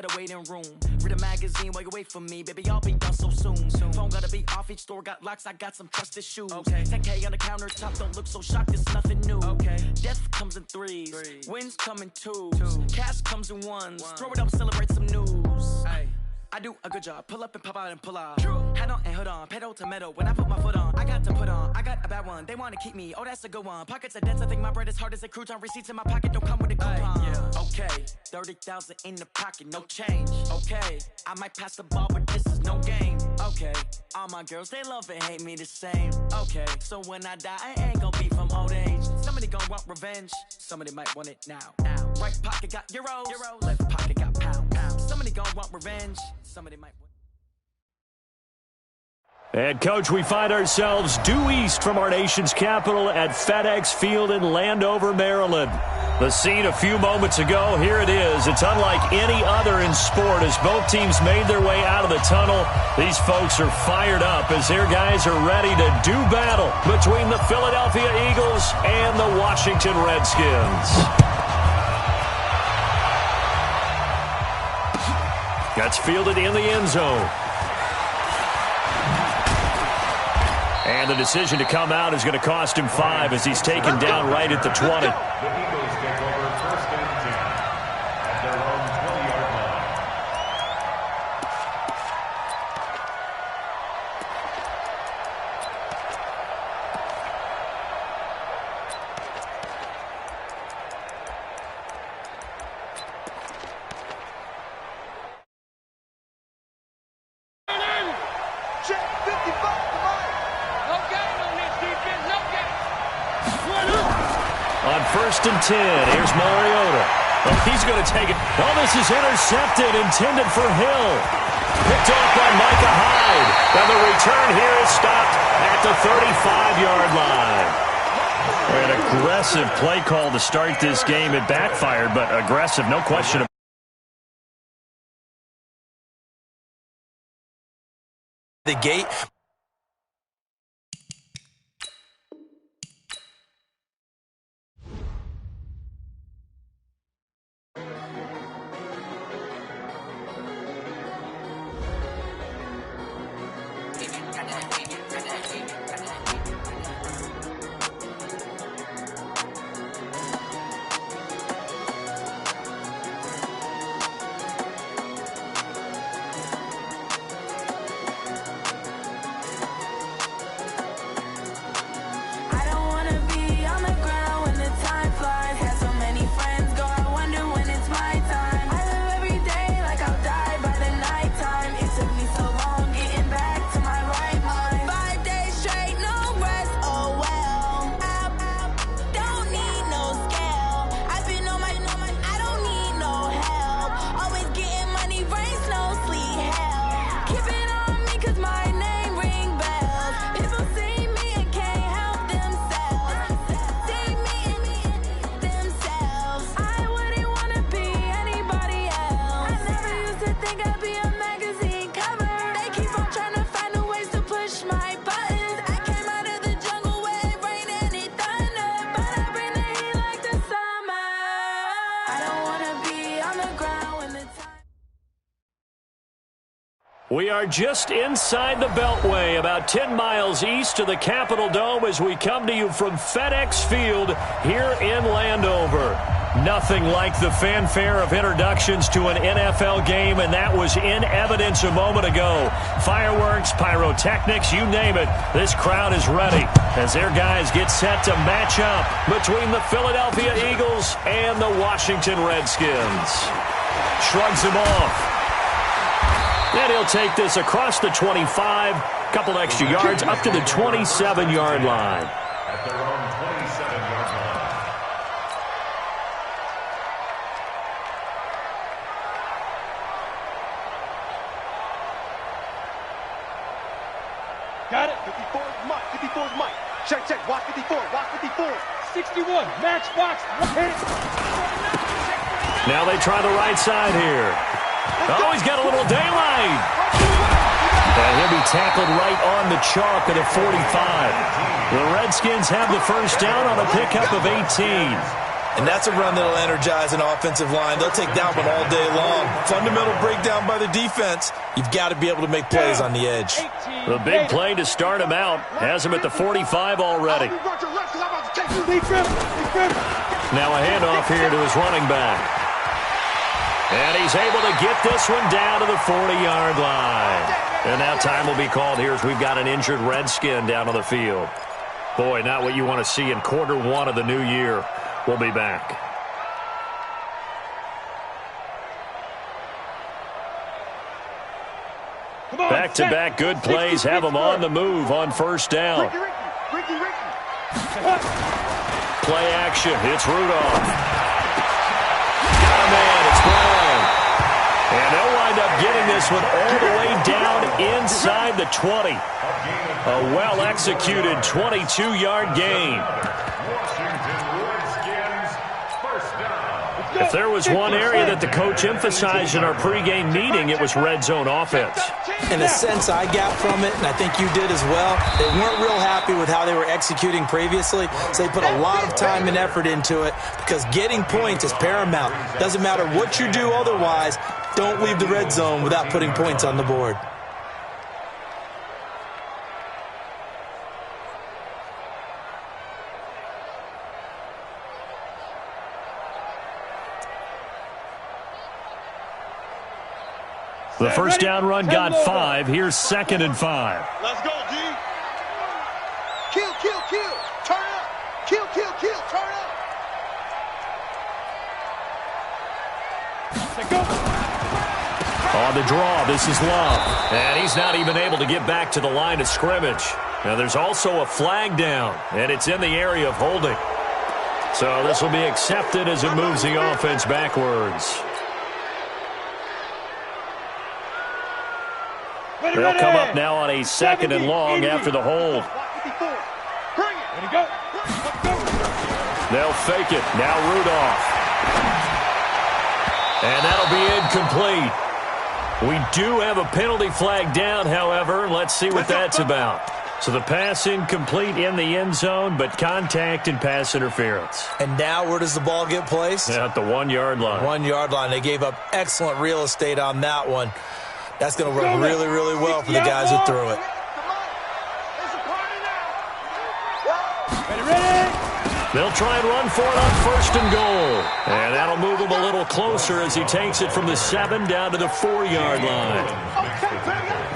The waiting room, read a magazine while you wait for me, baby. I'll be done so soon. Phone gotta be off, each store got locks. I got some trusted shoes. Okay. 10K on the countertop, don't look so shocked. It's nothing new. Okay. Death comes in threes, wins come in twos, cash comes in ones. Throw it up, celebrate some news. Ay. I do a good job, pull up and pop out and pull off. Hat on and hood on, pedal to metal. When I put my foot on, I got to put on. I got a bad one, they wanna keep me. Oh, that's a good one. Pockets are dense, I think my bread is hard as a crouton. Receipts in my pocket don't come with a coupon. Yeah. Okay, 30,000 in the pocket, no change. Okay, I might pass the ball, but this is no game. Okay, all my girls, they love and hate me the same. Okay, so when I die, I ain't gon' be from old age. Somebody gon' want revenge, somebody might want it now. Right pocket got euros, left pocket got pounds. Somebody gon' want revenge, somebody might want. And, Coach, we find ourselves due east from our nation's capital at FedEx Field in Landover, Maryland. The scene a few moments ago, here it is. It's unlike any other in sport as both teams made their way out of the tunnel. These folks are fired up as their guys are ready to do battle between the Philadelphia Eagles and the Washington Redskins. That's fielded in the end zone. And the decision to come out is going to cost him 5 as he's taken down right at the 20. The Eagles take over first and 10 at their own 20-yard line. Check 55. On first and 10, here's Mariota. Oh, he's going to take it. Oh, this is intercepted, intended for Hill. Picked off by Micah Hyde. And the return here is stopped at the 35-yard line. An aggressive play call to start this game. It backfired, but aggressive, no question about the gate. We are just inside the Beltway, about 10 miles east of the Capitol Dome as we come to you from FedEx Field here in Landover. Nothing like the fanfare of introductions to an NFL game, and that was in evidence a moment ago. Fireworks, pyrotechnics, you name it. This crowd is ready as their guys get set to match up between the Philadelphia Eagles and the Washington Redskins. Shrugs him off. And he'll take this across the 25, couple extra yards, up to the 27-yard line. At their own 27-yard line. Got it. 54 is Mike. 54 is Mike. Check, check. Watch 54. Watch 54. 61. Matchbox. Hit it. Now they try the right side here. Oh, he's got a little daylight. And he'll be tackled right on the chalk at a 45. The Redskins have the first down on a pickup of 18. And that's a run that'll energize an offensive line. They'll take that one all day long. Fundamental breakdown by the defense. You've got to be able to make plays on the edge. The big play to start him out has him at the 45 already. Now a handoff here to his running back. And he's able to get this one down to the 40-yard line. And now time will be called here as we've got an injured Redskin down on the field. Boy, not what you want to see in quarter one of the new year. We'll be back. Back-to-back good plays have them on the move on first down. Play action. It's Rudolph. Got a man. It's Brown. And they'll wind up getting this one all the way down inside the 20. A well-executed 22-yard gain. If there was one area that the coach emphasized in our pregame meeting, it was red zone offense. In a sense, I got from it, and I think you did as well, they weren't real happy with how they were executing previously, so they put a lot of time and effort into it because getting points is paramount. Doesn't matter what you do otherwise, don't leave the red zone without putting points on the board. The first down run got 5. Here's 2nd and 5. Let's go, D. Kill, kill, kill. Turn up. Kill, kill, kill. Turn up. Let's go. On the draw, this is Love. And he's not even able to get back to the line of scrimmage. Now there's also a flag down, and it's in the area of holding. So this will be accepted as it moves the offense backwards. They'll come up now on a 2nd and long after the hold. They'll fake it. Now Rudolph. And that'll be incomplete. We do have a penalty flag down, however. Let's see what that's about. So the pass incomplete in the end zone, but contact and pass interference. And now where does the ball get placed? At the 1-yard line. 1-yard line. They gave up excellent real estate on that one. That's going to work really, really well for the guys who threw it. They'll try and run for it on 1st and goal. And that'll move him a little closer as he takes it from the 7 down to the 4-yard line.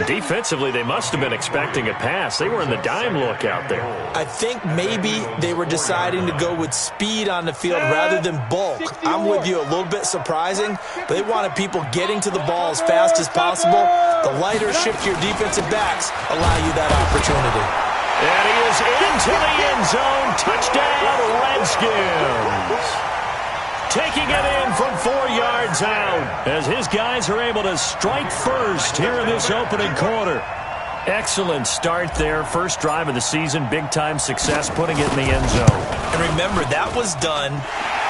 Defensively, they must have been expecting a pass. They were in the dime look out there. I think maybe they were deciding to go with speed on the field rather than bulk. I'm with you, a little bit surprising, but they wanted people getting to the ball as fast as possible. The lighter, shiftier defensive backs allow you that opportunity. And he is into the end zone. Touchdown, Redskins. Taking it in from 4 yards out as his guys are able to strike first here in this opening quarter. Excellent start there. First drive of the season. Big-time success putting it in the end zone. And remember, that was done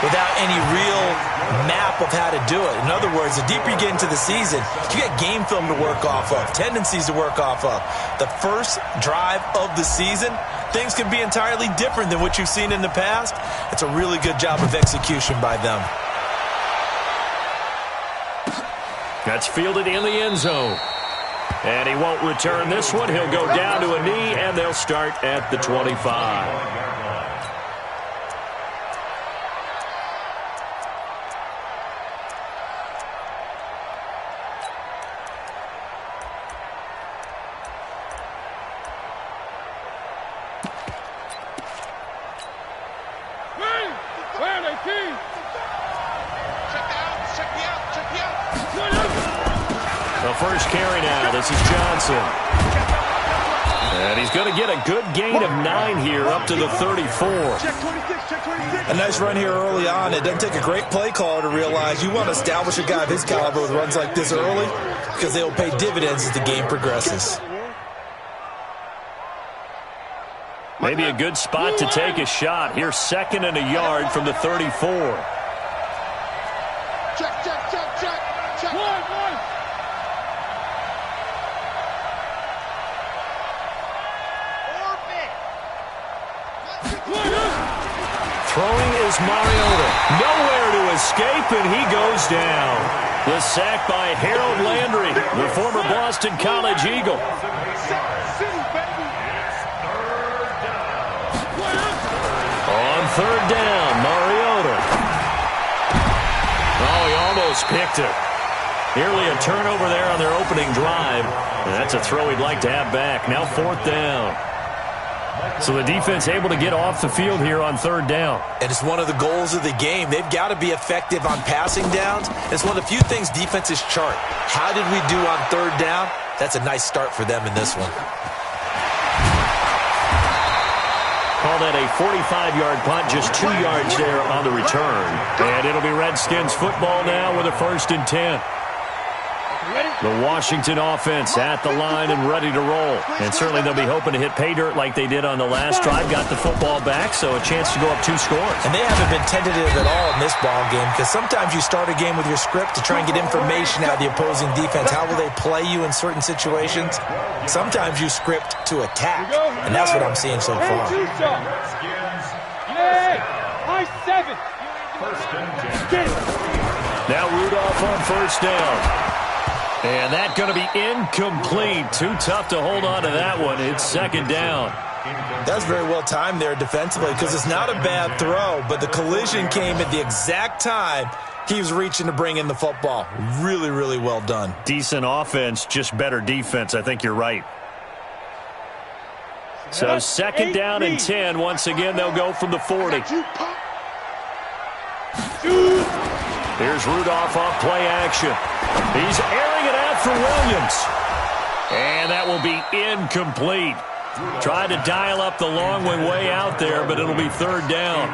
without any real map of how to do it. In other words, the deeper you get into the season, you get game film to work off of, tendencies to work off of. The first drive of the season, things can be entirely different than what you've seen in the past. It's a really good job of execution by them. That's fielded in the end zone. And he won't return this one. He'll go down to a knee, and they'll start at the 25. First carry now. This is Johnson. And he's going to get a good gain of 9 here up to the 34. A nice run here early on. It doesn't take a great play caller to realize you want to establish a guy of his caliber with runs like this early because they will pay dividends as the game progresses. Maybe a good spot to take a shot. Here's 2nd and a yard from the 34. Check, check, check, check, check. One. Throwing is Mariota. Nowhere to escape, and he goes down. The sack by Harold Landry, the former Boston College Eagle. On third down, Mariota. Oh, he almost picked it. Nearly a turnover there on their opening drive. And that's a throw he'd like to have back. Now fourth down. So the defense able to get off the field here on third down. And it's one of the goals of the game. They've got to be effective on passing downs. It's one of the few things defenses chart. How did we do on third down? That's a nice start for them in this one. Call that a 45-yard punt, just 2 yards there on the return. And it'll be Redskins football now with a 1st and 10. The Washington offense at the line and ready to roll. And certainly they'll be hoping to hit pay dirt like they did on the last drive. Got the football back, so a chance to go up 2 scores. And they haven't been tentative at all in this ball game, because sometimes you start a game with your script to try and get information out of the opposing defense. How will they play you in certain situations? Sometimes you script to attack, and that's what I'm seeing so far. High 7. Now Rudolph on first down. And that's going to be incomplete. Too tough to hold on to that one. It's 2nd down. That's very well timed there defensively, because it's not a bad throw, but the collision came at the exact time he was reaching to bring in the football. Really, really well done. Decent offense, just better defense. I think you're right. So 2nd down and 10. Once again, they'll go from the 40. Here's Rudolph off play action. He's airing it out for Williams. And that will be incomplete. Tried to dial up the long one way out there, but it'll be 3rd down.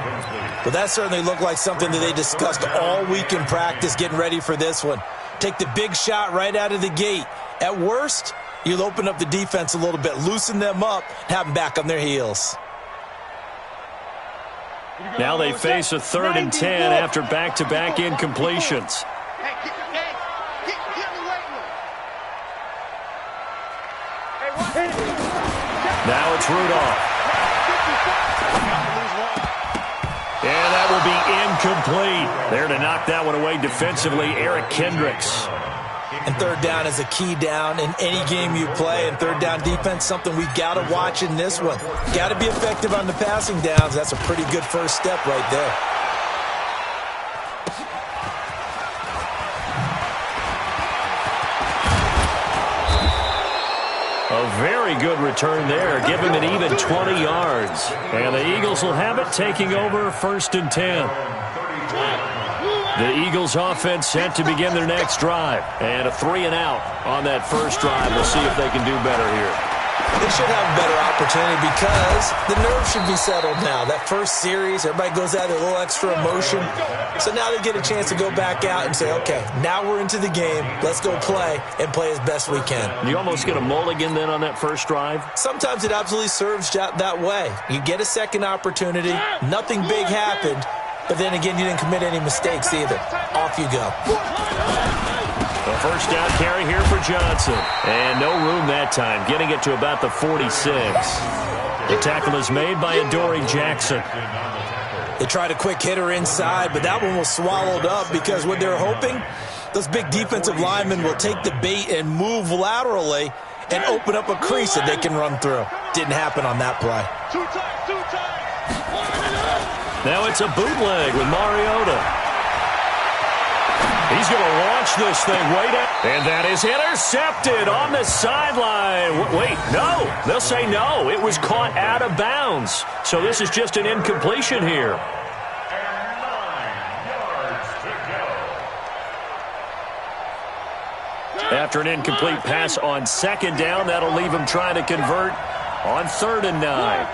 But that certainly looked like something that they discussed all week in practice, getting ready for this one. Take the big shot right out of the gate. At worst, you'll open up the defense a little bit, loosen them up, have them back on their heels. Now they face a 3rd and 10 after back-to-back incompletions. Now it's Rudolph. And that will be incomplete. There to knock that one away defensively, Eric Kendricks. And 3rd down is a key down in any game you play. And 3rd down defense, something we've got to watch in this one. Got to be effective on the passing downs. That's a pretty good first step right there. A very good return there. Give him an even 20 yards. And the Eagles will have it, taking over 1st and 10. The Eagles offense set to begin their next drive. And a 3 and out on that first drive. We'll see if they can do better here. They should have a better opportunity because the nerves should be settled now. That first series, everybody goes out with a little extra emotion. So now they get a chance to go back out and say, okay, now we're into the game. Let's go play and play as best we can. You almost get a mulligan then on that first drive? Sometimes it absolutely serves that way. You get a second opportunity. Nothing big happened. But then again, you didn't commit any mistakes either. Off you go. The first down carry here for Johnson. And no room that time, getting it to about the 46. The tackle is made by Adoree Jackson. They tried a quick hitter inside, but that one was swallowed up because what they're hoping, those big defensive linemen will take the bait and move laterally and open up a crease that they can run through. Didn't happen on that play. Now it's a bootleg with Mariota. He's going to launch this thing way down. And that is intercepted on the sideline. Wait, no. They'll say no. It was caught out of bounds. So this is just an incompletion here. After an incomplete pass on 2nd down, that'll leave him trying to convert on 3rd and 9.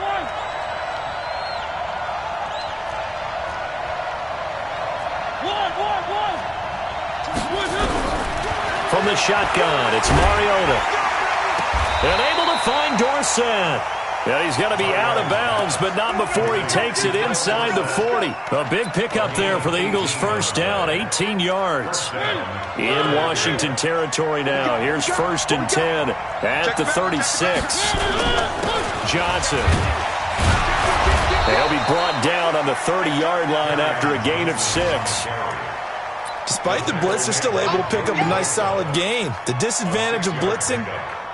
From the shotgun, it's Mariota. And able to find Dorsett. Yeah, he's going to be out of bounds, but not before he takes it inside the 40. A big pickup there for the Eagles' first down, 18 yards. In Washington territory now. Here's 1st and 10 at the 36. Johnson. He'll be brought down out on the 30-yard line after a gain of 6. Despite the blitz, they're still able to pick up a nice solid gain. The disadvantage of blitzing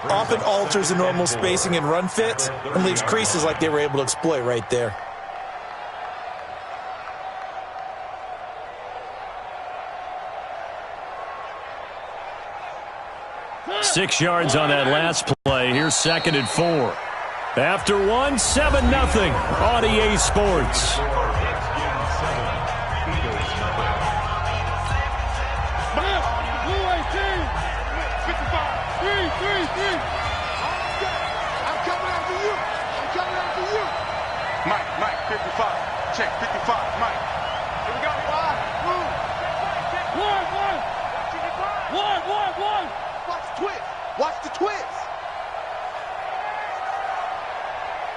often alters the normal spacing and run fits and leaves creases like they were able to exploit right there. Six yards on that last play. Here's 2nd and 4. After 1, 7-0 on EA Sports. Mike, 55. Check, 55, Mike. Here we go, Mike. Move. One. Watch the twist. Watch the twist.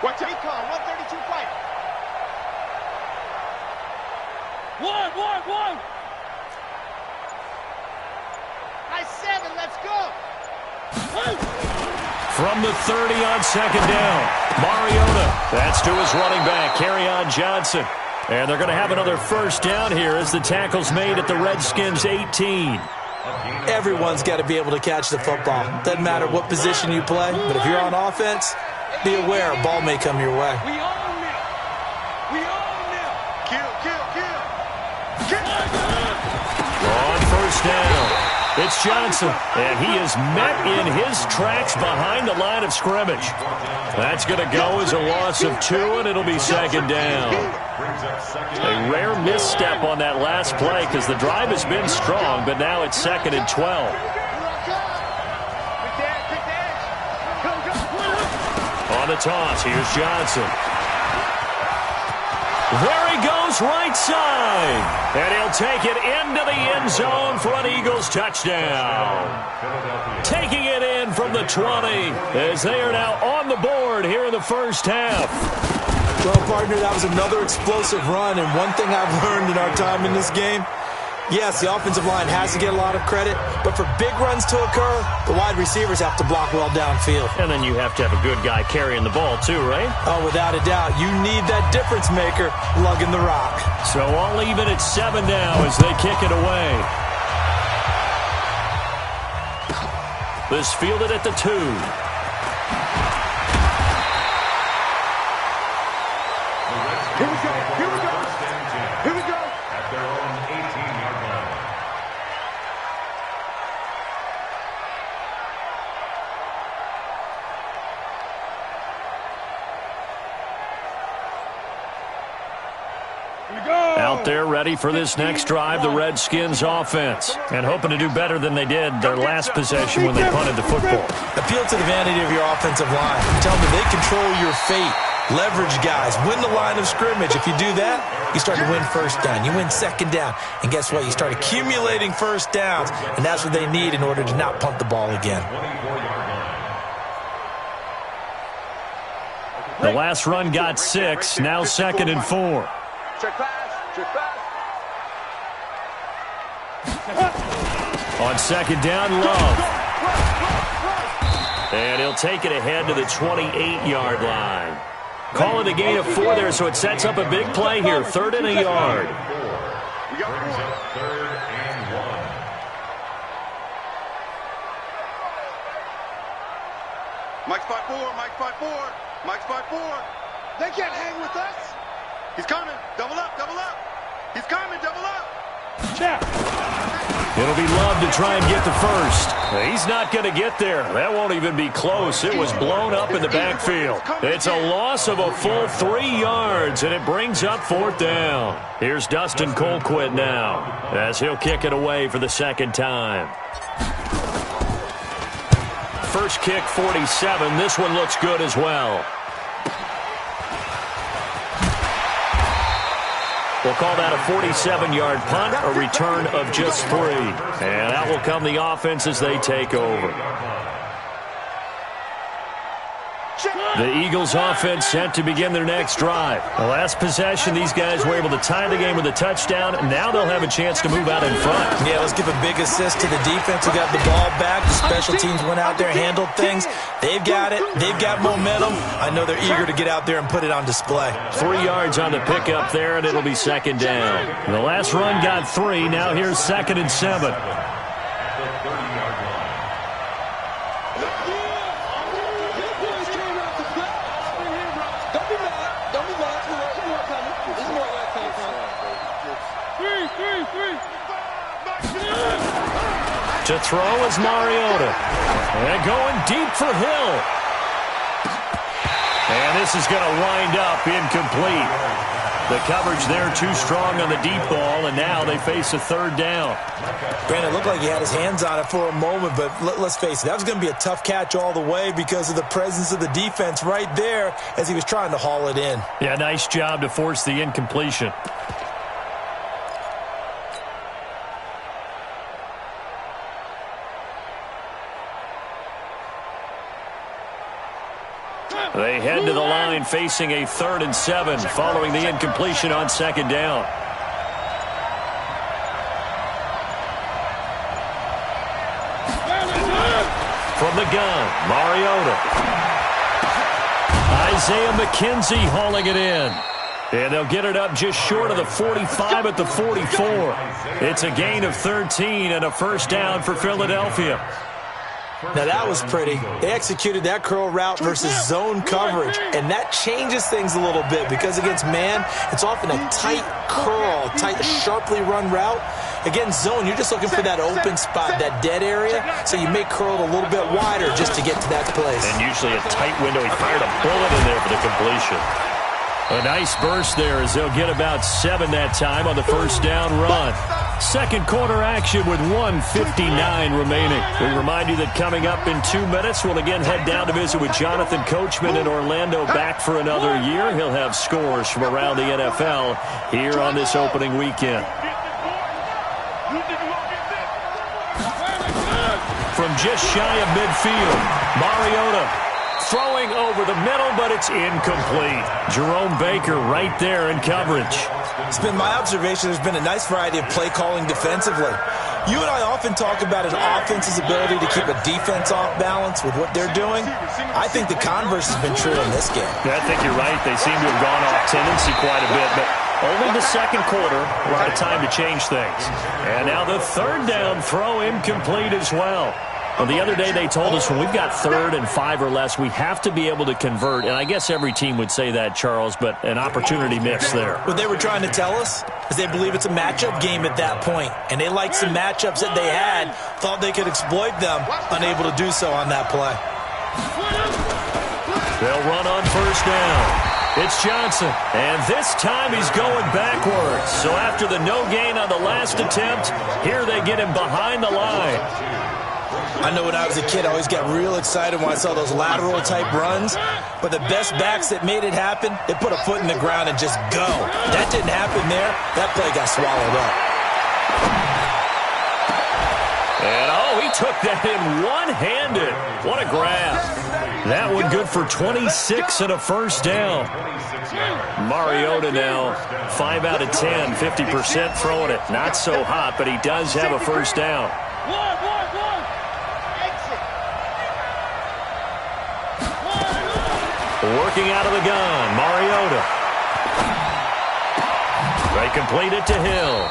Watch out. Recon, 132 fight. One. Nice 7, let's go. From the 30 on 2nd down, Mariota. That's to his running back, Kerryon Johnson. And they're going to have another first down here as the tackle's made at the Redskins' 18. Everyone's got to be able to catch the football. Doesn't matter what position you play, but if you're on offense, be aware a ball may come your way. We own them. Kill. On first down, it's Johnson, and he is met in his tracks behind the line of scrimmage. That's going to go as a loss of 2, and it'll be 2nd down. A rare misstep on that last play because the drive has been strong, but now it's 2nd and 12. On the toss, here's Johnson. There he goes, right side. And he'll take it into the end zone for an Eagles touchdown. Taking it in from the 20 as they are now on the board here in the first half. Well, partner, that was another explosive run, and one thing I've learned in our time in this game, yes, the offensive line has to get a lot of credit, but for big runs to occur, the wide receivers have to block well downfield. And then you have to have a good guy carrying the ball too, right? Oh, without a doubt. You need that difference maker lugging the rock. So I'll leave it at 7 now as they kick it away. This fielded at the 2. Here we go. At their own 18-yard line. Out there ready for this next drive, the Redskins offense. And hoping to do better than they did their last possession when they punted the football. Appeal to the vanity of your offensive line. Tell them they control your fate. Leverage guys. Win the line of scrimmage. If you do that, you start to win first down. You win 2nd down. And guess what? You start accumulating first downs. And that's what they need in order to not punt the ball again. The last run got 6. Now 2nd and 4. Check pass. On 2nd down, Love. And he'll take it ahead to the 28-yard line. Call it a gain of 4 there, so it sets up a big play here. 3rd and a yard. Brings up 3rd and 1. Mike's by 4. They can't hang with us. He's coming. Double up. He's coming. Double up. Check. It'll be Love to try and get the first. He's not going to get there. That won't even be close. It was blown up in the backfield. It's a loss of a full 3 yards, and it brings up 4th down. Here's Dustin Colquitt now as he'll kick it away for the 2nd time. First kick, 47. This one looks good as well. We'll call that a 47-yard punt, a return of just 3. And out will come the offense as they take over. The Eagles offense set to begin their next drive. The last possession, these guys were able to tie the game with a touchdown, and now they'll have a chance to move out in front. Yeah, let's give a big assist to the defense who got the ball back. The special teams went out there, handled things. They've got it. They've got momentum. I know they're eager to get out there and put it on display. 3 yards on the pickup there, and it'll be second down. The last run got 3. Now here's 2nd and 7. To throw is Mariota. And going deep for Hill. And this is going to wind up incomplete. The coverage there too strong on the deep ball, and now they face a 3rd down. Brandon, it looked like he had his hands on it for a moment, but let's face it, that was going to be a tough catch all the way because of the presence of the defense right there as he was trying to haul it in. Yeah, nice job to force the incompletion. They head to the line facing a 3rd and 7 following the incompletion on 2nd down. From the gun, Mariota. Isaiah McKenzie hauling it in. And they'll get it up just short of the 45 at the 44. It's a gain of 13 and a 1st down for Philadelphia. Now, that was pretty. They executed that curl route versus zone coverage, and that changes things a little bit because against man, it's often a tight curl, tight, sharply run route. Against zone, you're just looking for that open spot, that dead area, so you may curl it a little bit wider just to get to that place. And usually a tight window. He fired a bullet in there for the completion. A nice burst there as they'll get about 7 that time on the 1st down run. Second quarter action with 1:59 remaining. We remind you that coming up in 2 minutes, we'll again head down to visit with Jonathan Coachman in Orlando, back for another year. He'll have scores from around the NFL here on this opening weekend. From just shy of midfield, Mariota throwing over the middle, but it's incomplete. Jerome Baker right there in coverage. It's been my observation there's been a nice variety of play calling defensively. You and I often talk about an offense's ability to keep a defense off balance with what they're doing. I think the converse has been true in this game. Yeah, I think you're right. They seem to have gone off tendency quite a bit, but only the second quarter, a lot of time to change things. And now the 3rd down throw incomplete as well. Well, the other day they told us when we've got 3rd and 5 or less, we have to be able to convert. And I guess every team would say that, Charles, but an opportunity missed there. What they were trying to tell us is they believe it's a matchup game at that point. And they liked some matchups that they had, thought they could exploit them, unable to do so on that play. They'll run on 1st down. It's Johnson, and this time he's going backwards. So after the no gain on the last attempt, here they get him behind the line. I know when I was a kid, I always got real excited when I saw those lateral-type runs. But the best backs that made it happen, they put a foot in the ground and just go. That didn't happen there. That play got swallowed up. And, he took that in one-handed. What a grab. That one good for 26 and a 1st down. Mariota now 5 out of 10, 50% throwing it. Not so hot, but he does have a 1st down. Working out of the gun, Mariota. They complete it to Hill.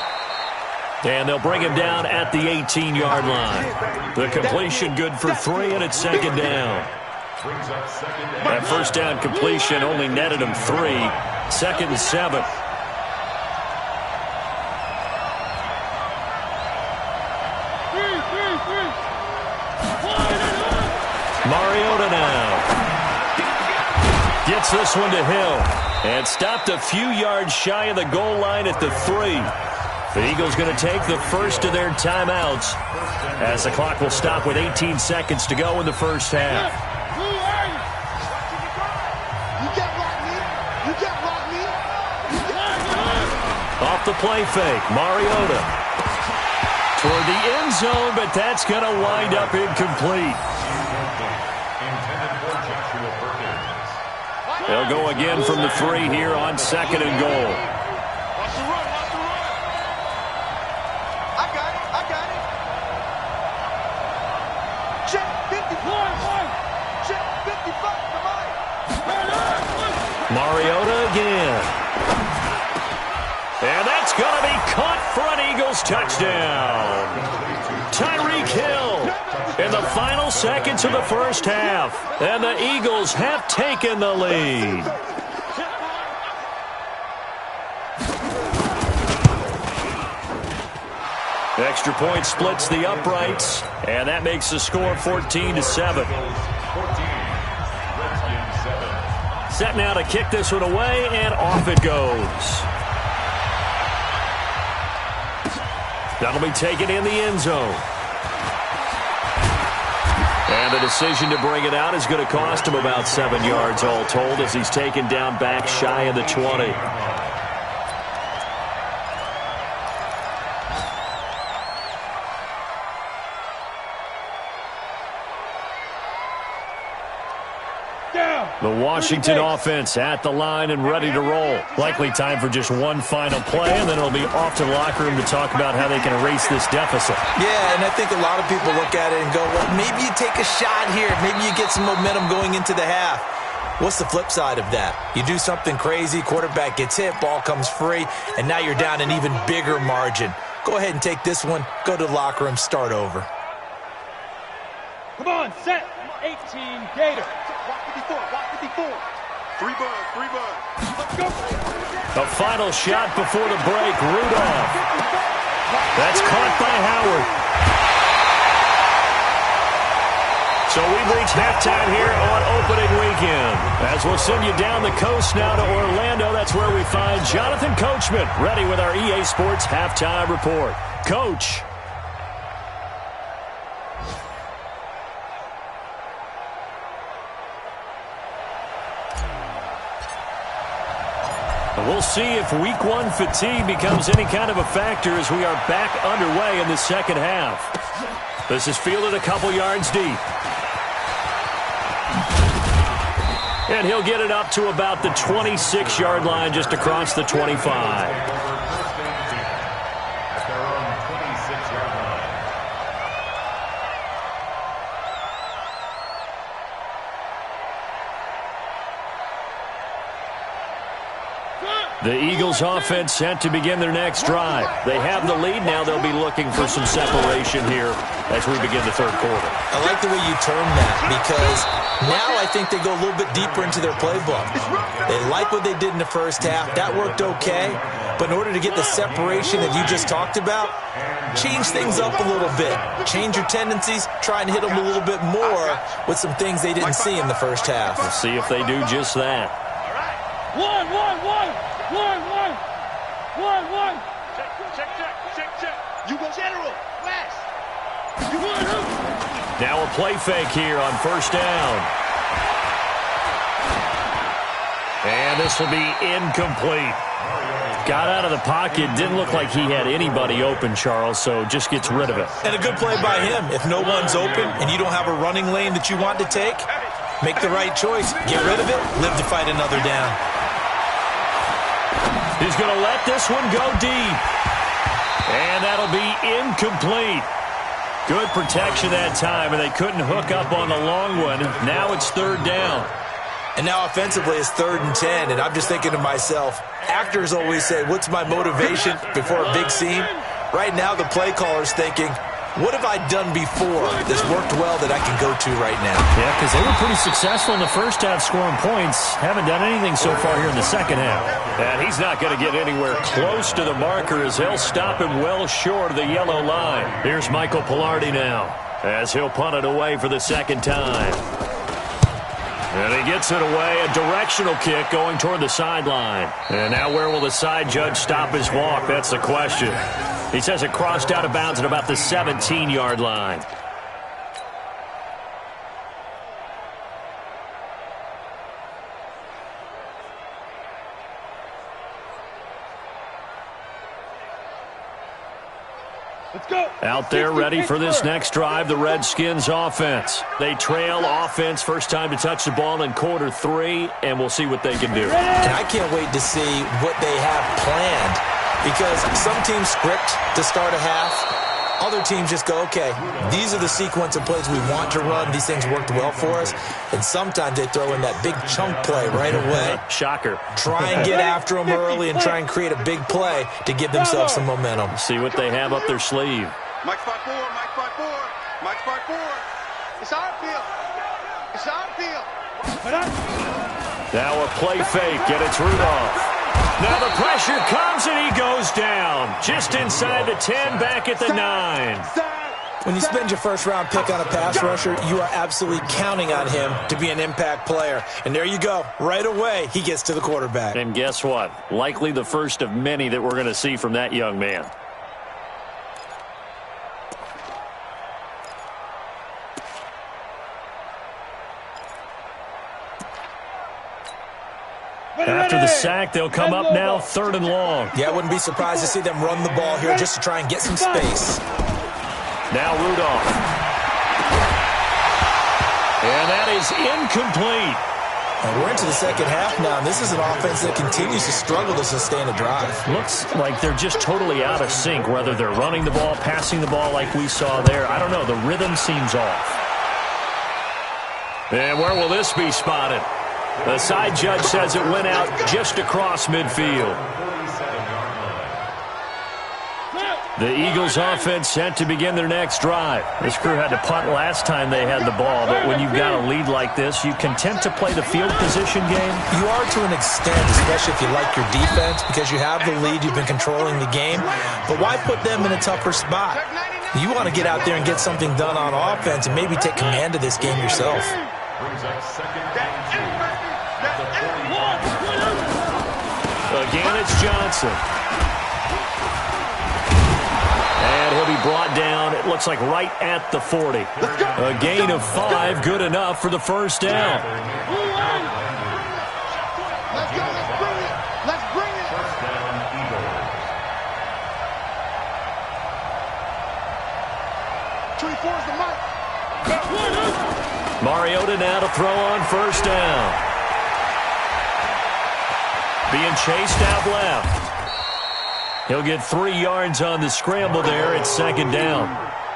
And they'll bring him down at the 18-yard line. The completion good for 3, and it's 2nd down. That 1st down completion only netted him 3. 2nd and 7. Mariota now gets this one to Hill and stopped a few yards shy of the goal line at the 3. The Eagles going to take the first of their timeouts as the clock will stop with 18 seconds to go in the 1st half. Off the play fake, Mariota toward the end zone, but that's going to wind up incomplete. Intended for Joshua Perkins. They'll go again from the 3 here on 2nd and goal. Watch the run, watch the run. I got it. Check 51. Check 55 to Mike. Mariota again. And that's going to be caught for an Eagles touchdown. Tyreek Hill in the final seconds of the first half. And the Eagles have taken the lead. Extra point splits the uprights, and that makes the score 14-7. Set now to kick this one away, and off it goes. That'll be taken in the end zone. And the decision to bring it out is going to cost him about 7 yards all told as he's taken down back shy of the 20. The Washington offense at the line and ready to roll. Likely time for just one final play, and then it'll be off to the locker room to talk about how they can erase this deficit. Yeah, and I think a lot of people look at it and go, well, maybe you take a shot here. Maybe you get some momentum going into the half. What's the flip side of that? You do something crazy, quarterback gets hit, ball comes free, and now you're down an even bigger margin. Go ahead and take this one, go to the locker room, start over. Come on, set. 18, Gator. Walk 54, walk 54. 3 bud. Let's go. The final shot before the break, Rudolph. That's caught by Howard. So we've reached halftime here on opening weekend. As we'll send you down the coast now to Orlando, that's where we find Jonathan Coachman, ready with our EA Sports halftime report. Coach. We'll see if week 1 fatigue becomes any kind of a factor as we are back underway in the second half. This is fielded a couple yards deep. And he'll get it up to about the 26-yard line just across the 25. The Eagles offense set to begin their next drive. They have the lead now. They'll be looking for some separation here as we begin the third quarter. I like the way you term that because now I think they go a little bit deeper into their playbook. They like what they did in the first half. That worked okay. But in order to get the separation that you just talked about, change things up a little bit. Change your tendencies. Try and hit them a little bit more with some things they didn't see in the first half. We'll see if they do just that. One. Check. You go general. West. Now a play fake here on first down. And this will be incomplete. Got out of the pocket. Didn't look like he had anybody open, Charles, so just gets rid of it. And a good play by him. If no one's open and you don't have a running lane that you want to take, make the right choice. Get rid of it. Live to fight another down. He's going to let this one go deep. And that'll be incomplete. Good protection that time, and they couldn't hook up on the long one. Now it's third down. And now offensively it's 3rd and 10, and I'm just thinking to myself, actors always say, what's my motivation before a big scene? Right now the play caller's thinking, what have I done before that's worked well that I can go to right now? Yeah, because they were pretty successful in the first half scoring points. Haven't done anything so far here in the second half. And he's not going to get anywhere close to the marker as they'll stop him well short of the yellow line. Here's Michael Pilardi now as he'll punt it away for the second time. And he gets it away, a directional kick going toward the sideline. And now where will the side judge stop his walk? That's the question. He says it crossed out of bounds at about the 17-yard line. Let's go. Out there ready for this next drive, the Redskins offense. They trail offense, first time to touch the ball in quarter 3, and we'll see what they can do. And I can't wait to see what they have planned, because some teams script to start a half. Other teams just go, okay, these are the sequence of plays we want to run. These things worked well for us. And sometimes they throw in that big chunk play right away. Shocker. Try and get after them early and try and create a big play to give themselves some momentum. See what they have up their sleeve. Mike spot 4, Mike spot 4, Mike spot 4. It's our field. It's our field. Now a play fake, and it's Rudolph. Now the pressure comes, and he goes down. Just inside the 10, back at the 9. When you spend your first-round pick on a pass rusher, you are absolutely counting on him to be an impact player. And there you go. Right away, he gets to the quarterback. And guess what? Likely the first of many that we're going to see from that young man. After the sack, they'll come up now 3rd and long. Yeah, I wouldn't be surprised to see them run the ball here just to try and get some space. Now Rudolph. And that is incomplete. And we're into the second half now, and this is an offense that continues to struggle to sustain a drive. Looks like they're just totally out of sync, whether they're running the ball, passing the ball like we saw there. I don't know. The rhythm seems off. And where will this be spotted? The side judge says it went out just across midfield. The Eagles offense set to begin their next drive. This crew had to punt last time they had the ball, but when you've got a lead like this, you content to play the field position game? You are to an extent, especially if you like your defense, because you have the lead, you've been controlling the game. But why put them in a tougher spot? You want to get out there and get something done on offense and maybe take command of this game yourself. Again, it's Johnson. And he'll be brought down, it looks like right at the 40. A gain of 5, good enough for the first down. Let's go, let's bring it. Let's bring it. First down, Eagles. 24 is the mark. Mariota now to throw on first down. Being chased out left. He'll get 3 yards on the scramble there. It's 2nd down.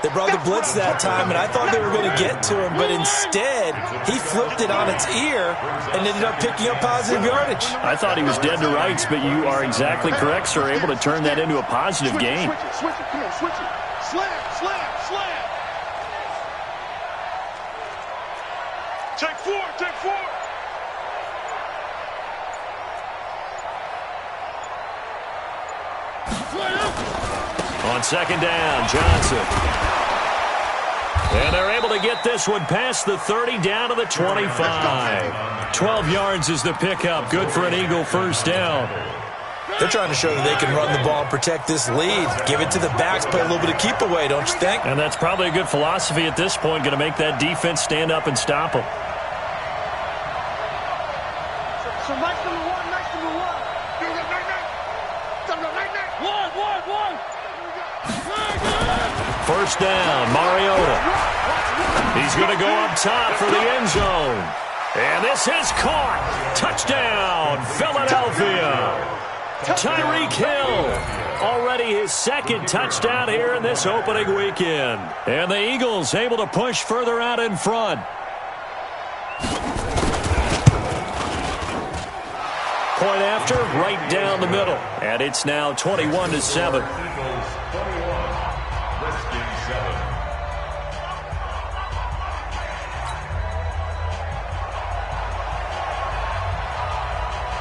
They brought the blitz that time, and I thought they were going to get to him, but instead, he flipped it on its ear and ended up picking up positive yardage. I thought he was dead to rights, but you are exactly correct, sir. Able to turn that into a positive gain. Switch it, come on, switch it. Slam, slam, slam. Take 4, take 4. On 2nd down, Johnson. And they're able to get this one past the 30 down to the 25. 12 yards is the pickup. Good for an Eagle first down. They're trying to show that they can run the ball and protect this lead. Give it to the backs, play a little bit of keep away, don't you think? And that's probably a good philosophy at this point. Going to make that defense stand up and stop them. So nice number 1, nice number 1. First down, Mariota. He's going to go up top for the end zone. And this is caught. Touchdown, Philadelphia. Tyreek Hill. Already his 2nd touchdown here in this opening weekend. And the Eagles able to push further out in front. Point after, right down the middle. And it's now 21-7.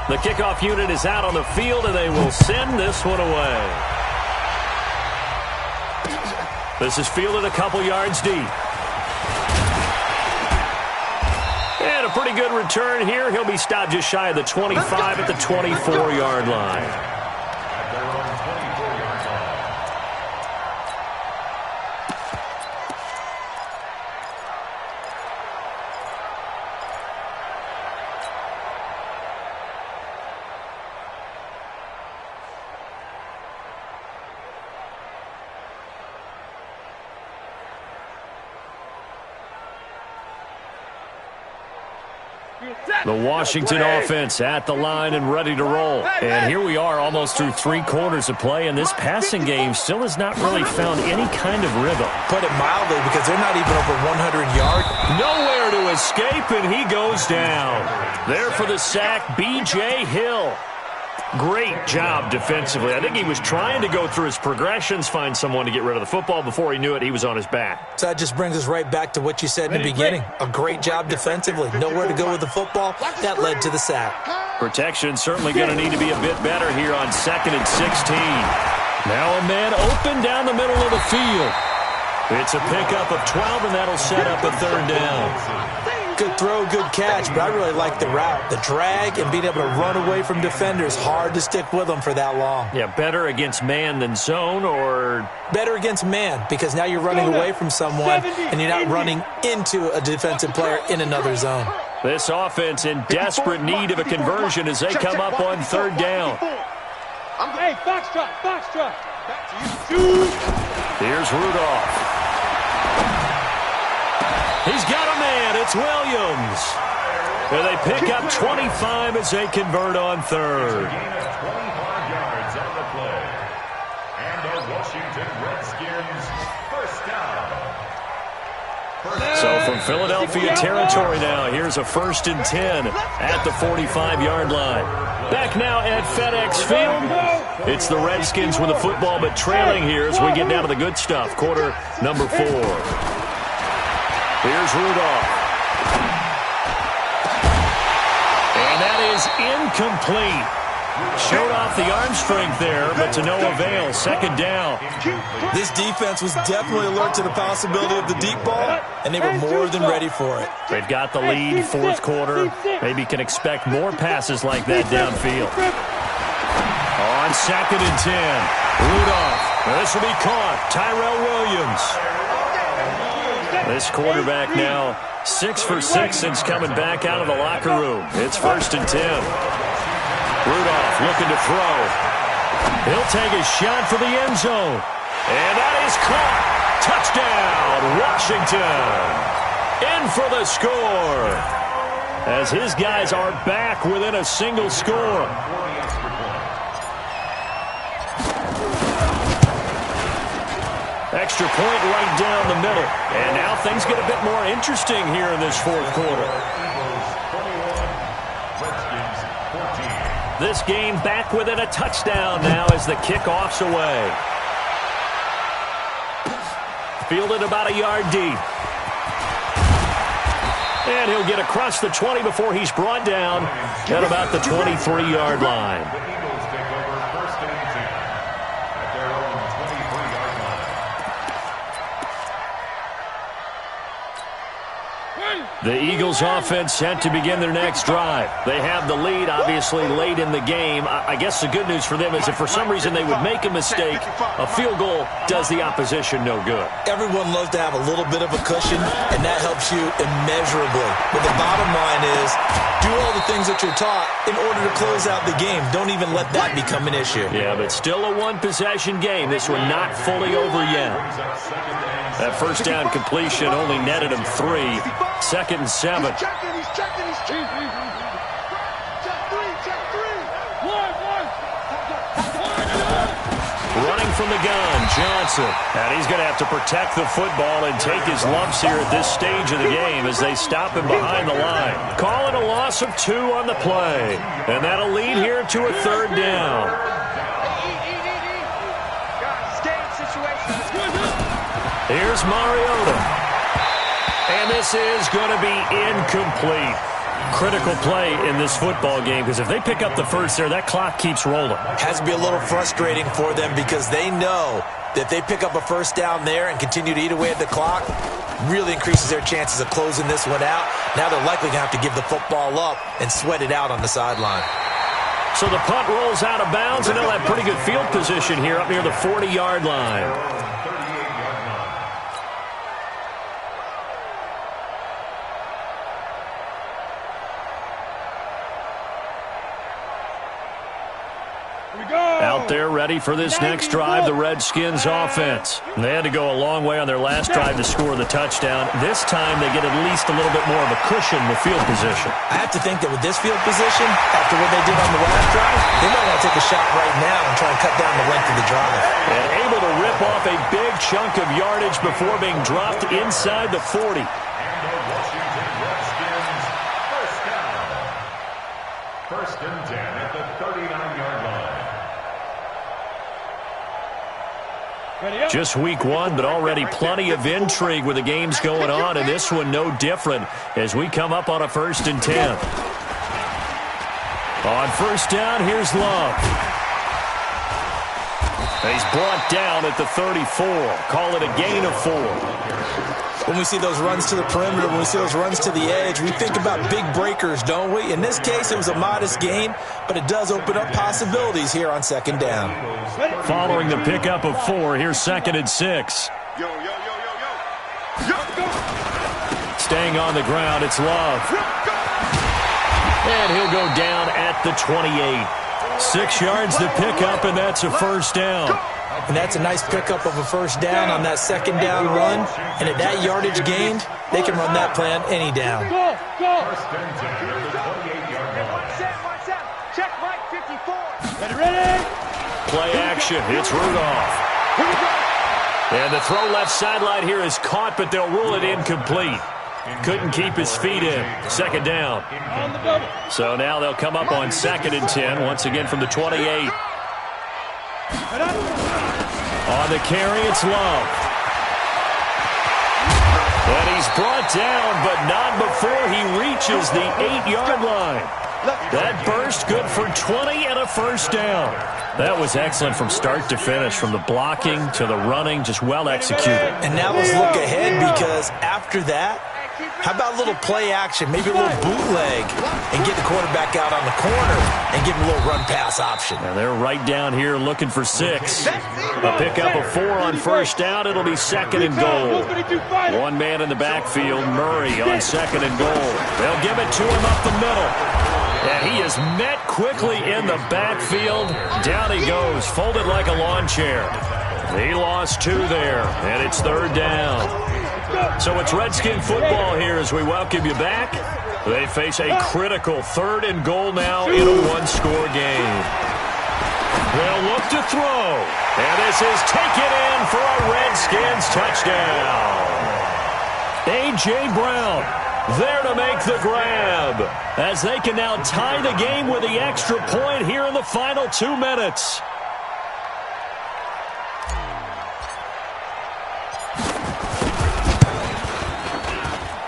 The kickoff unit is out on the field, and they will send this one away. This is fielded a couple yards deep. And a pretty good return here. He'll be stopped just shy of the 25 at the 24-yard line. The Washington offense at the line and ready to roll. And here we are almost through 3 quarters of play, and this passing game still has not really found any kind of rhythm. Put it mildly, because they're not even over 100 yards. Nowhere to escape, and he goes down. There for the sack, B.J. Hill. Great job defensively. I think he was trying to go through his progressions, find someone to get rid of the football. Before he knew it, he was on his back. So that just brings us right back to what you said in the beginning. A great job defensively. Nowhere to go with the football. That led to the sack. Protection certainly going to need to be a bit better here on 2nd and 16. Now a man open down the middle of the field. It's a pickup of 12, and that'll set up a 3rd down. Good throw, good catch, but I really like the route. The drag and being able to run away from defenders, hard to stick with them for that long. Yeah, better against man than zone, or? Better against man, because now you're running away from someone and you're not running into a defensive player in another zone. This offense in desperate need of a conversion as they come up on 3rd down. Hey, foxtrot. Here's Rudolph. He's got a man. It's Williams. And they pick up 25 as they convert on 3rd. Gain of 25 yards on the play. And the Washington Redskins first down. So from Philadelphia territory now, here's a 1st and 10 at the 45-yard line. Back now at FedEx Field. It's the Redskins with the football, but trailing here as we get down to the good stuff. Quarter number 4. Here's Rudolph. And that is incomplete. Showed off the arm strength there, but to no avail. 2nd down. This defense was definitely alert to the possibility of the deep ball, and they were more than ready for it. They've got the lead, 4th quarter. Maybe can expect more passes like that downfield. On 2nd and 10. Rudolph. This will be caught. Tyrell Williams. This quarterback now 6 for 6 since coming back out of the locker room. It's 1st and 10. Rudolph looking to throw. He'll take a shot for the end zone. And that is caught. Touchdown, Washington. In for the score. As his guys are back within a single score. Extra point right down the middle. And now things get a bit more interesting here in this 4th quarter. This game back within a touchdown now as the kickoff's away. Fielded about a yard deep. And he'll get across the 20 before he's brought down at about the 23-yard line. The Eagles offense set to begin their next drive. They have the lead, obviously, late in the game. I guess the good news for them is if for some reason they would make a mistake, a field goal does the opposition no good. Everyone loves to have a little bit of a cushion, and that helps you immeasurably. But the bottom line is, do all the things that you're taught in order to close out the game. Don't even let that become an issue. Yeah, but still a one-possession game. This one not fully over yet. That 1st down completion only netted him 3. 2nd and 7. He's checking. Running from the gun, Johnson. And he's going to have to protect the football and take his lumps here at this stage of the game as they stop him behind the line. Call it a loss of 2 on the play. And that'll lead here to a 3rd down. Here's Mariota. And this is going to be incomplete. Critical play in this football game because if they pick up the 1st there, that clock keeps rolling. Has to be a little frustrating for them because they know that they pick up a 1st down there and continue to eat away at the clock, really increases their chances of closing this one out. Now they're likely going to have to give the football up and sweat it out on the sideline. So the punt rolls out of bounds, and they'll have pretty good field position here up near the 40-yard line. out there ready for this next drive, the Redskins offense. They had to go a long way on their last drive to score the touchdown. This time they get at least a little bit more of a cushion with field position. I have to think that with this field position, after what they did on the last drive, they might want to take a shot right now and try and cut down the length of the drive. And able to rip off a big chunk of yardage before being dropped inside the 40. First and 10 at the 39-yard line. Just week one, but already plenty of intrigue with the games going on, and this one no different as we come up on a 1st and 10. On first down, here's Love. He's brought down at the 34. Call it a gain of 4. When we see those runs to the perimeter, when we see those runs to the edge, we think about big breakers, don't we? In this case, it was a modest gain, but it does open up possibilities here on 2nd down. Following the pickup of 4, here's 2nd and 6. Yo, yo, yo, yo, yo. Yo, go. Staying on the ground, it's Love. And he'll go down at the 28. 6 yards to pick up, and that's a 1st down. And that's a nice pickup of a 1st down on that 2nd down run. And at that yardage gained, they can run that plan any down. Go, go. First and 10 at the 28-yard line. Watch out. Check Mike 54. Ready? Play action. It's Rudolph. And the throw left sideline here is caught, but they'll rule it incomplete. Couldn't keep his feet in. 2nd down. On the double. So now they'll come up on 2nd and 10, once again from the 28. On the carry, it's Love. And he's brought down, but not before he reaches the 8-yard line. That burst good for 20 and a 1st down. That was excellent from start to finish, from the blocking to the running, just well executed. And now let's look ahead, because after that, how about a little play action, maybe a little bootleg, and get the quarterback out on the corner and give him a little run-pass option. And they're right down here looking for 6. A pickup of 4 on 1st down. It'll be 2nd and goal. One man in the backfield, Murray, on 2nd and goal. They'll give it to him up the middle. And he is met quickly in the backfield. Down he goes, folded like a lawn chair. He lost 2 there, and it's 3rd down. So it's Redskin football here as we welcome you back. They face a critical 3rd and goal now in a 1-score game. They'll look to throw. And this is taken in for a Redskins touchdown. A.J. Brown there to make the grab, as they can now tie the game with the extra point here in the final 2 minutes.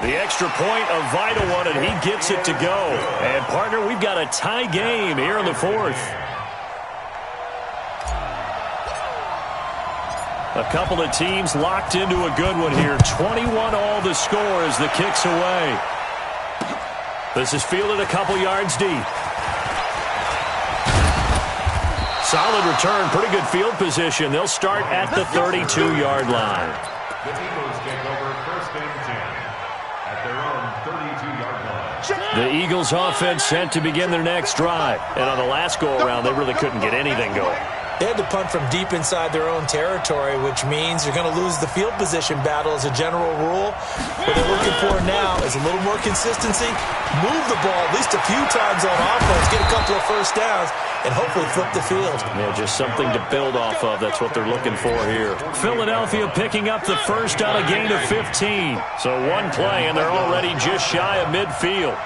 The extra point, a vital one, and he gets it to go. And, partner, we've got a tie game here in the 4th. A couple of teams locked into a good one here. 21 all the score as the kick's away. This is fielded a couple yards deep. Solid return, pretty good field position. They'll start at the 32-yard line. The Eagles take over 1st and 10 at their own 32-yard line. The Eagles offense sent to begin their next drive. And on the last go-around, they really couldn't get anything going. They had to punt from deep inside their own territory, which means you're going to lose the field position battle as a general rule. What they're looking for now is a little more consistency, move the ball at least a few times on offense, get a couple of 1st downs, and hopefully flip the field. Yeah, just something to build off of. That's what they're looking for here. Philadelphia picking up the 1st on a gain of 15. So 1 play, and they're already just shy of midfield.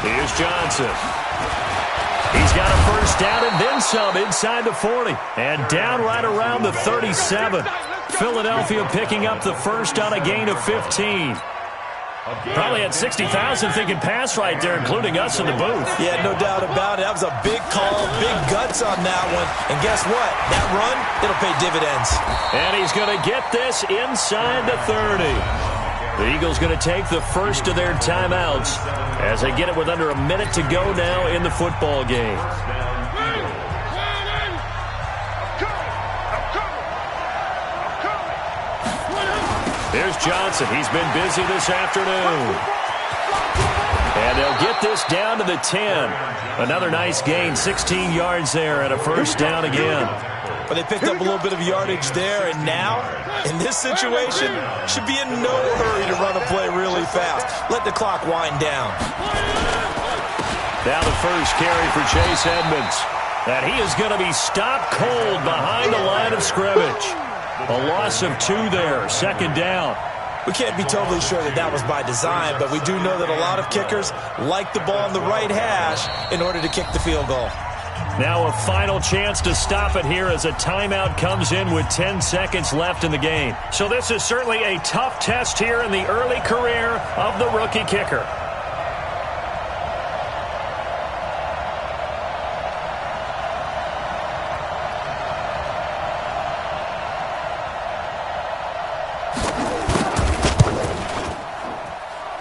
Here's Johnson. He's got a 1st down and then some inside the 40. And down right around the 37. Philadelphia picking up the 1st on a gain of 15. Probably had 60,000 thinking pass right there, including us in the booth. Yeah, no doubt about it. That was a big call, big guts on that one. And guess what? That run, it'll pay dividends. And he's going to get this inside the 30. The Eagles going to take the first of their timeouts as they get it with under a minute to go now in the football game. There's Johnson. He's been busy this afternoon. And they'll get this down to the 10. Another nice gain, 16 yards there and a first down again. But they picked up a little bit of yardage there, and now, in this situation, should be in no hurry to run a play really fast. Let the clock wind down. Now the first carry for Chase Edmonds. And he is going to be stopped cold behind the line of scrimmage. A loss of 2 there, second down. We can't be totally sure that that was by design, but we do know that a lot of kickers like the ball on the right hash in order to kick the field goal. Now a final chance to stop it here as a timeout comes in with 10 seconds left in the game. So this is certainly a tough test here in the early career of the rookie kicker.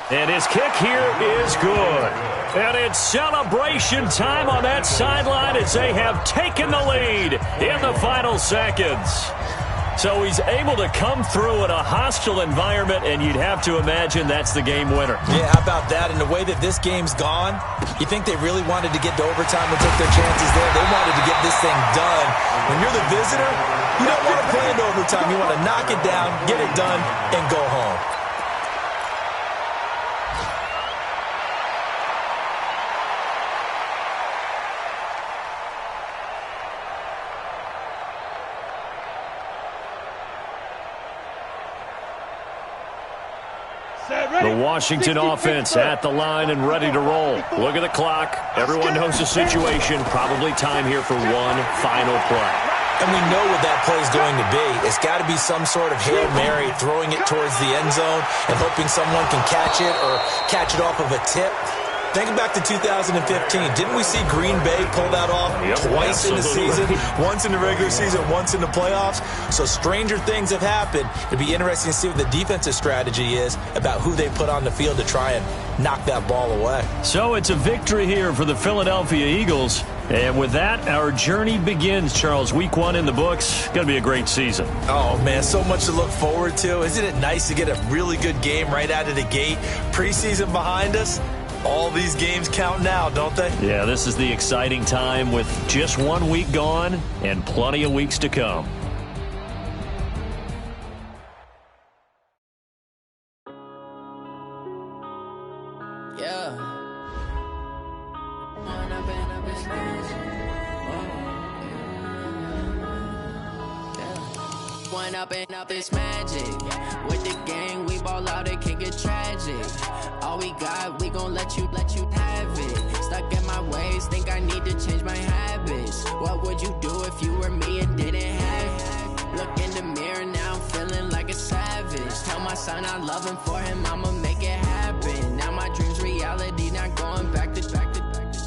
And his kick here is good. And it's celebration time on that sideline as they have taken the lead in the final seconds. So he's able to come through in a hostile environment, and you'd have to imagine that's the game winner. Yeah, how about that? And the way that this game's gone, you think they really wanted to get to overtime and take their chances there. They wanted to get this thing done. When you're the visitor, you don't want to play into overtime. You want to knock it down, get it done, and go home. The Washington offense at the line and ready to roll. Look at the clock. Everyone knows the situation. Probably time here for one final play. And we know what that play is going to be. It's got to be some sort of Hail Mary, throwing it towards the end zone and hoping someone can catch it or catch it off of a tip. Think back to 2015. Didn't we see Green Bay pull that off twice in the season? Once in the regular season, once in the playoffs. So stranger things have happened. It'd be interesting to see what the defensive strategy is about who they put on the field to try and knock that ball away. So it's a victory here for the Philadelphia Eagles. And with that, our journey begins, Charles. Week 1 in the books. Going to be a great season. Oh, man, so much to look forward to. Isn't it nice to get a really good game right out of the gate? Preseason behind us. All these games count now, don't they? Yeah, this is the exciting time with just 1 week gone and plenty of weeks to come. Up this magic with the gang, we ball out, it can get tragic. All we got, we gon' let you have it. Stuck in my ways, think I need to change my habits. What would you do if you were me and didn't have it? Look in the mirror, now I'm feeling like a savage. Tell my son I love him, for him I'ma make it happen. Now my dream's reality, not going back to.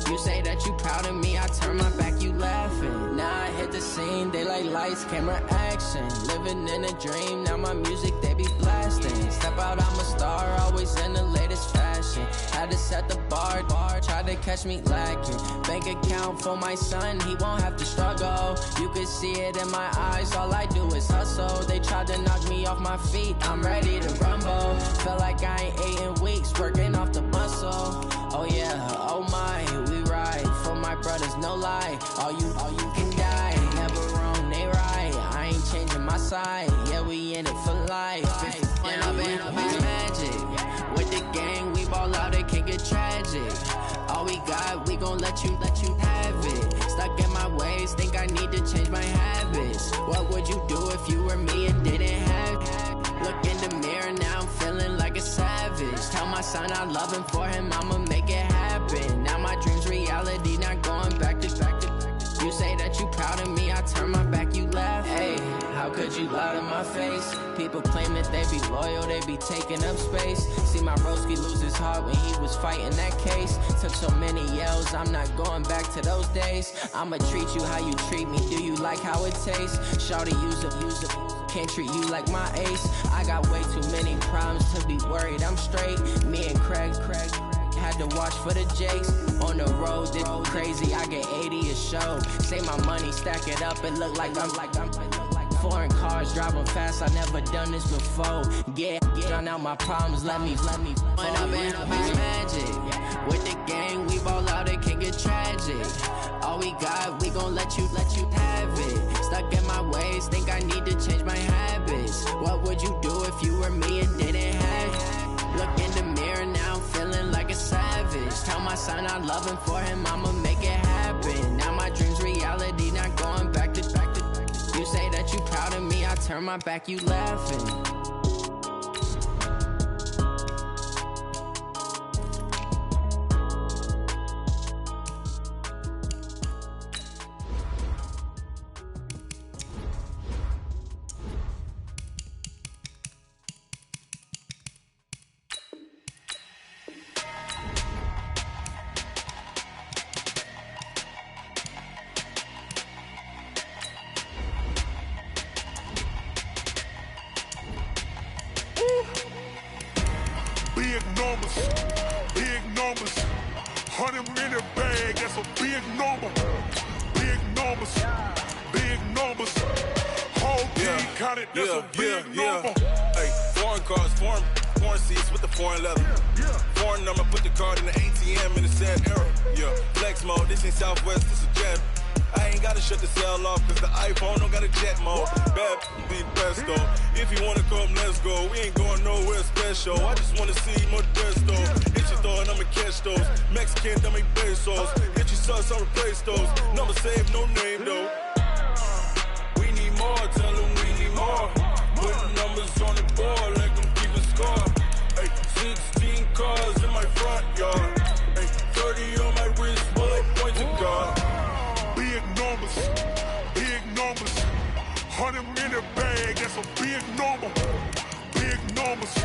You say that you proud of me, I turn my back, you laughing. Now I hit the scene, they like lights, camera, action. Living in a dream, now my music, they be blasting. Step out, I'm a star, always in the latest fashion. Had to set the bar, try to catch me lacking. Bank account for my son, he won't have to struggle. You can see it in my eyes, all I do is hustle. They tried to knock me off my feet, I'm ready to rumble. Feel like I ain't ate in weeks, working off the muscle. Oh yeah, oh my, we ride for my brothers, no lie. All you can die, never wrong, they right. I ain't changing my side, yeah, we in it for life. When I've been magic with the gang, we ball out, it can get tragic. All we got, we gon' let you have it. Stuck in my ways, think I need to change my habits. What would you do if you were me and didn't have it? Look in the mirror, now I'm feeling like a savage. Tell my son I love him, for him I'ma make it happen. Now my dream's reality, not going back to. You say that you proud of me, I turn my back, you laugh. Hey, how could you lie to my face? People claim that they be loyal, they be taking up space. See my broski lose his heart when he was fighting that case. Took so many yells, I'm not going back to those days. I'ma treat you how you treat me, do you like how it tastes? Shawty, use it. Can't treat you like my ace. I got way too many problems to be worried, I'm straight. Me and Craig had to watch for the Jakes. On the road, this crazy, I get 80 a show. Say my money, stack it up, it look like I'm foreign cars, driving fast, I never done this before. Get on out my problems, let me When up in a beach magic. With the gang, we ball out, it can get tragic. All we got, we gon' let you have it. Stuck in my ways, think I need to change my habits. What would you do if you were me and didn't have it? Look in the mirror now, I'm feeling like a savage. Tell my son I love him, for him I'ma make it happen. Now my dream's reality, not going back to. You say that you proud of me, I turn my back, you laughing. Big numbers, 100 in the bag, that's a big number. Big numbers, whole team counted, that's a big number. Hey, foreign cars, foreign seats with the foreign leather. Foreign number, put the card in the ATM in the sad era. Yeah, flex mode, this ain't Southwest, this is Jet. I ain't gotta shut the cell off, cause the iPhone don't got a jet mode. Bad be the best though. If you wanna come, let's go. We ain't going nowhere special. I just wanna see more Modesto. Hit your thought, I'ma catch those. Mexican, I make pesos. Hit your sus, I'll replace those. Number saved, no name though. We need more, tell them we need more. Put numbers on the board, let them keep a score. Hey, 16 cars in my front yard. Hey, 30 on my wrist, bullet point to God. Big numbers, 100 in the bag, that's a big number. Big numbers,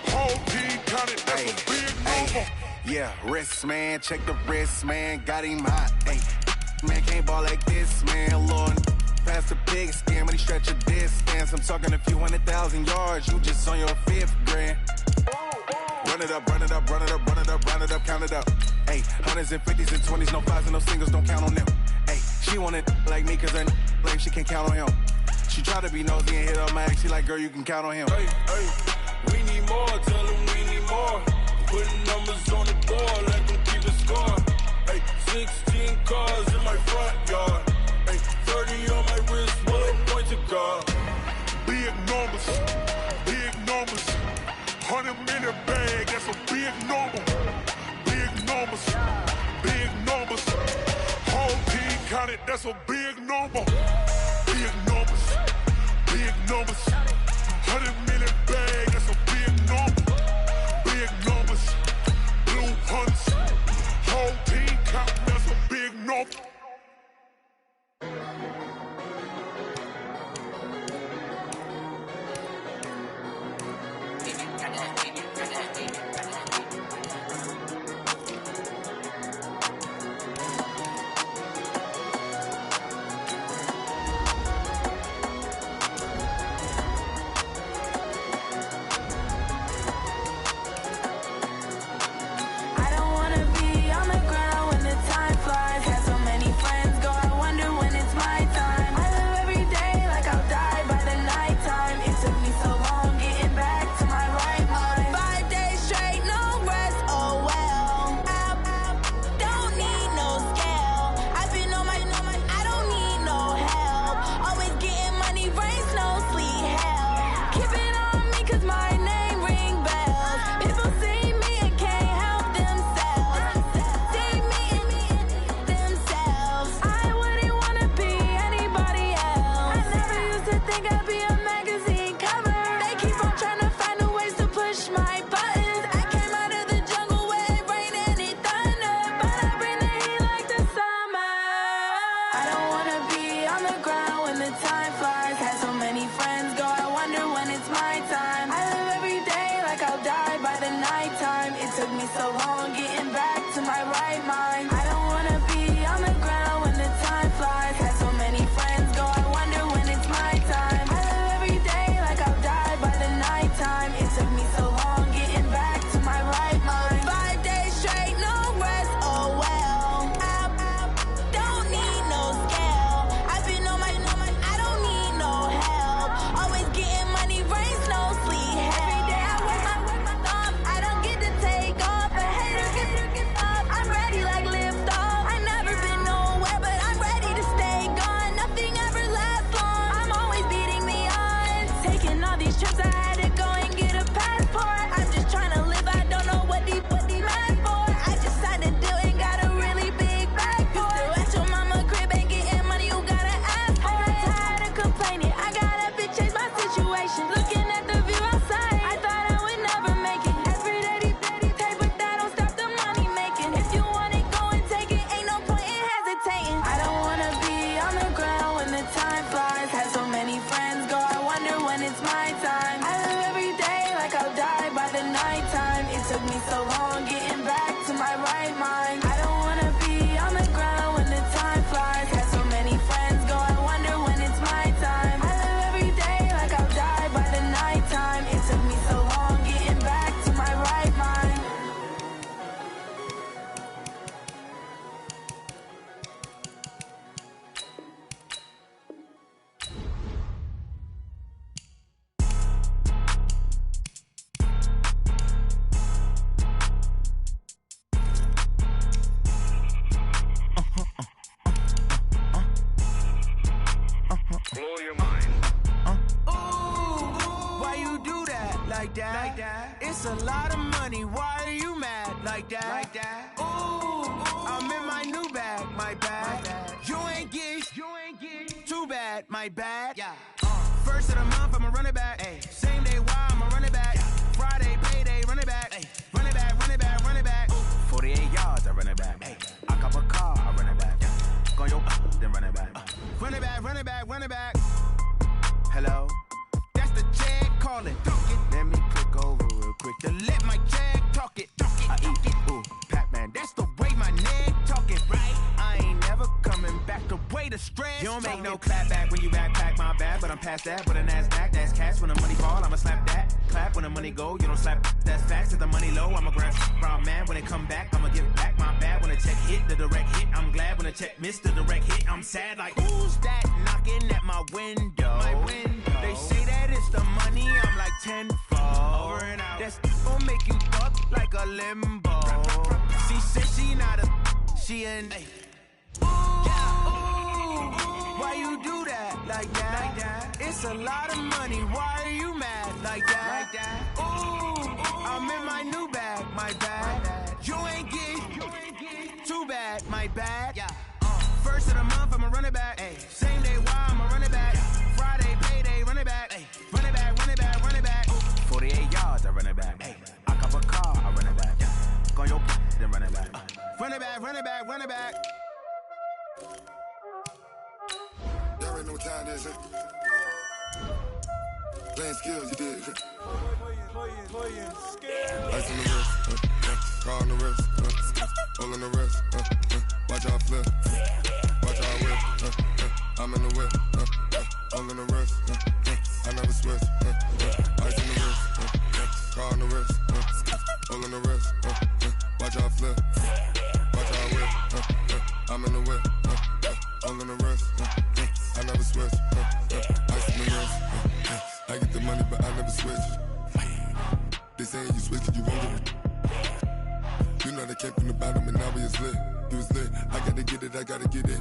whole team counted, that's a big number. Yeah, wrist man, check the wrist man, got him hot. Ay, man can't ball like this, man. Lord, past the big skin, but he stretch a distance. I'm talking a few 100,000 yards, you just on your 5th grand. Run it up, count it up. Hey, hundreds and 50s and 20s, no 5s and no singles, don't count on them. Hey, she want it like me, cause her like she can't count on him. She try to be nosy and hit her max, she like, girl, you can count on him. Hey, we need more, tell them we need more. Putting numbers on the board, let them keep a score. Hey, 16 cars in my front yard. Hey, 30 on my wrist, bullet point to God. Big numbers, 100 in the bag, that's a big number. Big numbers, whole team counted, that's a big number. Big numbers, 100 in the bag, that's a big number. Big numbers, blue hunts, whole team counted, that's a big number. me so long getting back to my right mind. I don't wanna be on the ground when the time flies. Got so many friends go, I wonder when it's my time. I live every day like I'll die by the nighttime. It took me so long getting back to my right mind. Blow your mind. Why you do that like that? It's a lot of money. Why are you mad like that? Ooh, I'm in my new bag, my bad. You ain't get too bad, my bad. Yeah. First of the month, I'ma run it back. Ay. Same day, why I'ma run it back. Friday, payday, run it back. Ay. Run it back, run it back, run it back. 48 yards, I run it back. Ay. I cop a car, I run it back. Go your then run it back. Run it back, run it back, run it back. Hello? That's the check calling. Let me click over real quick to let my check talk it. I eat it. Ooh, Pac-Man, that's the way my neck talking. Right? I ain't never coming back the way the stress. You don't make no clap back when you backpack my bad, but I'm past that. But a NASDAQ, that's cash. When the money fall, I'ma slap that. Clap when the money go, you don't slap. That's facts. If the money low, I'ma grab brown man. When it come back, I'ma give back my bad. When the check hit, the direct hit. I'm glad when the check missed the direct hit. I'm sad like, who's that knocking at my window? My window. They say that it's the money, I'm like tenfold. Over and out. That's gon' make you fuck like a limbo. She said she not a, she an. Ooh, why you do that like that? It's a lot of money, why are you mad like that? Ooh, I'm in my new bag, my bad. You ain't get too bad, my bad. Yeah. First of the month, I'ma run it back. Ay. Same day, why I'ma run it back. Friday, payday, run it back. Ay. Run it back, run it back, run it back. 48 yards, I run it back. Ay. I cop a car, I run it back. Go your then run it back. Run it back, run it back, run it back. Y'all already know what time it is, huh? Playing skills, you did. Ice on the wrist, car on the wrist, all on the wrist, watch out flip, watch out whip, I'm in the whip, all on the wrist, I never switch, ice on the wrist, car on the wrist, all on the wrist, watch out flip, watch out whip, I'm in the whip, all on the wrist, I never switch, ice on the wrist, I get the money but I never switch. They say you switch it, you won't get it. You know they came from the bottom and now we is lit. You was lit, I gotta get it, I gotta get it.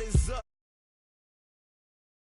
is up.